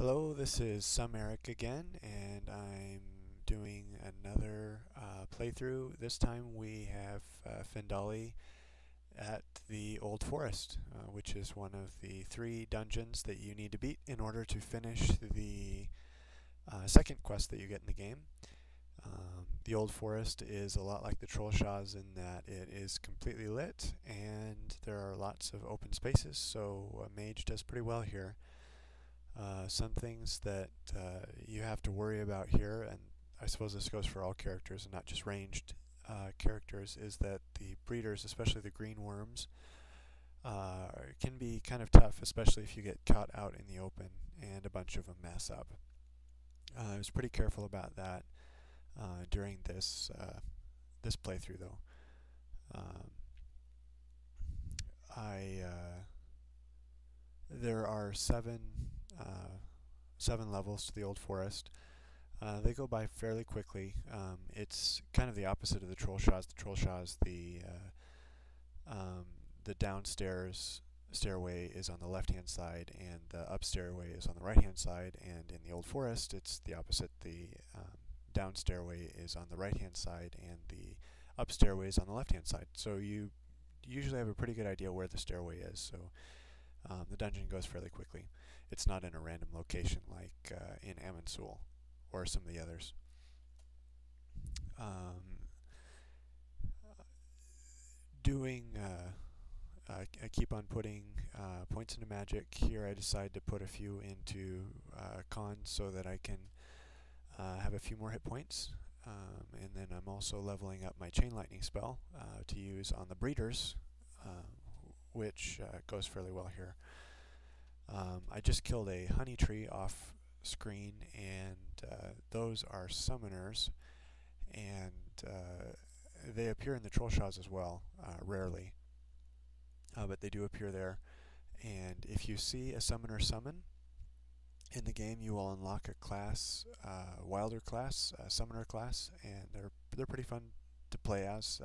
Hello, this is Eric again, and I'm doing another playthrough. This time we have Findali at the Old Forest, which is one of the 3 dungeons that you need to beat in order to finish the second quest that you get in the game. The Old Forest is a lot like the Trollshaws in that it is completely lit and there are lots of open spaces, so a mage does pretty well here. Some things that you have to worry about here, and I suppose this goes for all characters and not just ranged characters, is that the breeders, especially the green worms, can be kind of tough, especially if you get caught out in the open and a bunch of them mess up. I was pretty careful about that during this playthrough, though. I There are 7 levels to the Old Forest. They go by fairly quickly. It's kind of the opposite of the Trollshaws. The Trollshaws, the downstairs stairway is on the left-hand side, and the up stairway is on the right-hand side. And in the Old Forest, it's the opposite. The down stairway is on the right-hand side, and the up stairway is on the left-hand side. So you usually have a pretty good idea where the stairway is. So the dungeon goes fairly quickly. It's not in a random location like in Amansul or some of the others. I keep on putting points into magic. Here I decide to put a few into con so that I can have a few more hit points. And then I'm also leveling up my chain lightning spell to use on the breeders, which goes fairly well here. I just killed a honey tree off screen, and those are summoners, and they appear in the Trollshaws as well, rarely, but they do appear there. And if you see a summoner summon in the game, you will unlock a class, wilder class, summoner class, and they're pretty fun to play as.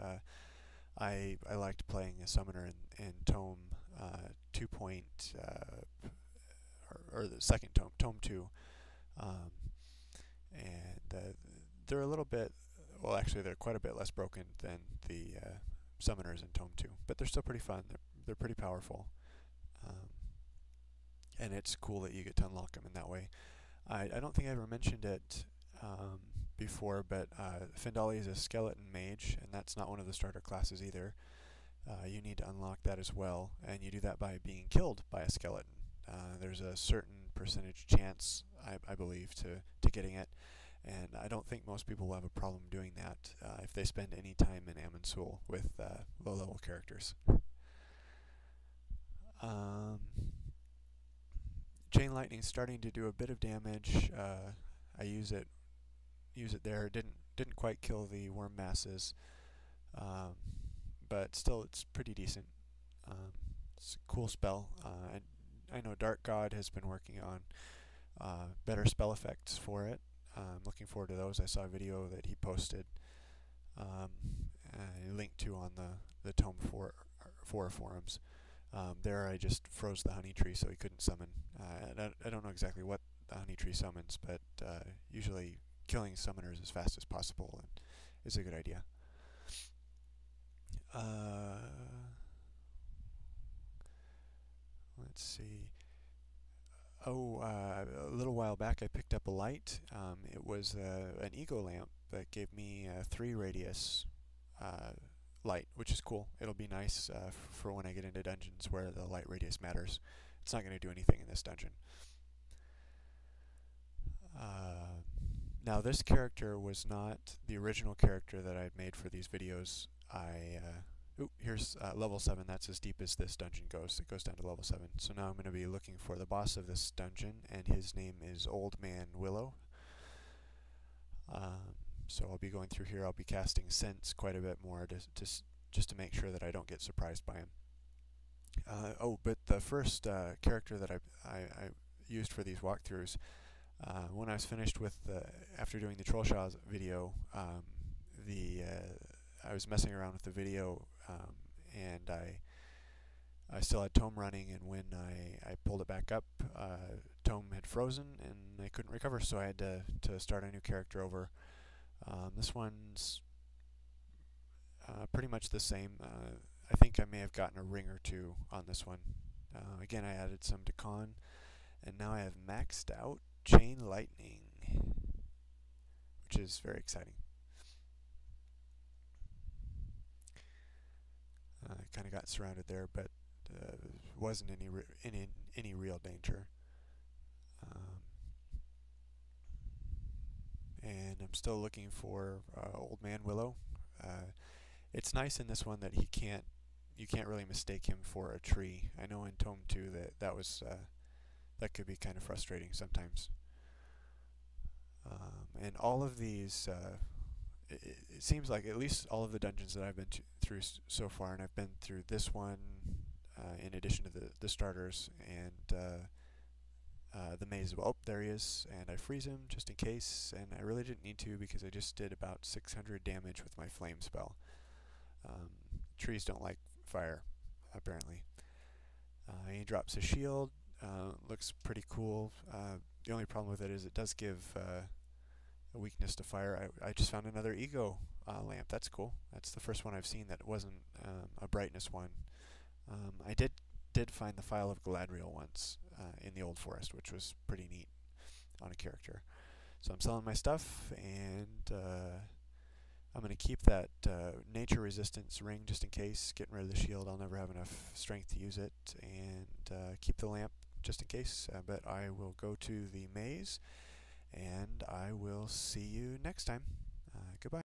I liked playing a summoner in Tome 2. Or the second tome, Tome 2, and they're a little bit, well, actually they're quite a bit less broken than the summoners in Tome 2, but they're still pretty fun. They're pretty powerful, and it's cool that you get to unlock them in that way. I don't think I ever mentioned it before, but Findali is a skeleton mage, and that's not one of the starter classes either. You need to unlock that as well, and you do that by being killed by a skeleton. There's a certain percentage chance, I believe, to getting it, and I don't think most people will have a problem doing that if they spend any time in Amansul with low-level characters. Chain lightning is starting to do a bit of damage. I use it there. It didn't quite kill the worm masses, but still it's pretty decent. It's a cool spell. I know Dark God has been working on better spell effects for it. I'm looking forward to those. I saw a video that he posted, linked to on the Tome 4 forums. There I just froze the honey tree so he couldn't summon. I don't know exactly what the honey tree summons, but usually killing summoners as fast as possible is a good idea. Let's see. A little while back I picked up a light. It was an ego lamp that gave me a 3 radius light, which is cool. It'll be nice for when I get into dungeons where the light radius matters. It's not going to do anything in this dungeon. Now this character was not the original character that I made for these videos. Here's level 7. That's as deep as this dungeon goes. It goes down to level 7. So now I'm going to be looking for the boss of this dungeon, and his name is Old Man Willow. So I'll be going through here. I'll be casting Sense quite a bit more just to make sure that I don't get surprised by him. But the first character that I used for these walkthroughs, when I was finished with after doing the Trollshaws video, I was messing around with the video, and I still had Tome running, and when I pulled it back up tome had frozen and I couldn't recover, so I had to start a new character over. This one's pretty much the same. I think I may have gotten a ring or two on this one. Again, I added some to con, and now I have maxed out Chain Lightning, which is very exciting. I kind of got surrounded there, but wasn't any real danger. And I'm still looking for Old Man Willow. It's nice in this one that you can't really mistake him for a tree. I know in Tome 2 that could be kind of frustrating sometimes. And all of these, it seems like at least all of the dungeons that I've been through so far, and I've been through this one in addition to the starters and the maze. Oh, there he is, and I freeze him just in case, and I really didn't need to because I just did about 600 damage with my flame spell. Trees don't like fire, apparently. He drops a shield. Looks pretty cool. The only problem with it is it does give a weakness to fire. I just found another ego lamp. That's cool. That's the first one I've seen that wasn't a brightness one. I did find the Phial of Galadriel once in the Old Forest, which was pretty neat on a character. So I'm selling my stuff, and I'm going to keep that nature resistance ring just in case. Getting rid of the shield, I'll never have enough strength to use it, and keep the lamp just in case. But I will go to the maze, and I will see you next time. Goodbye.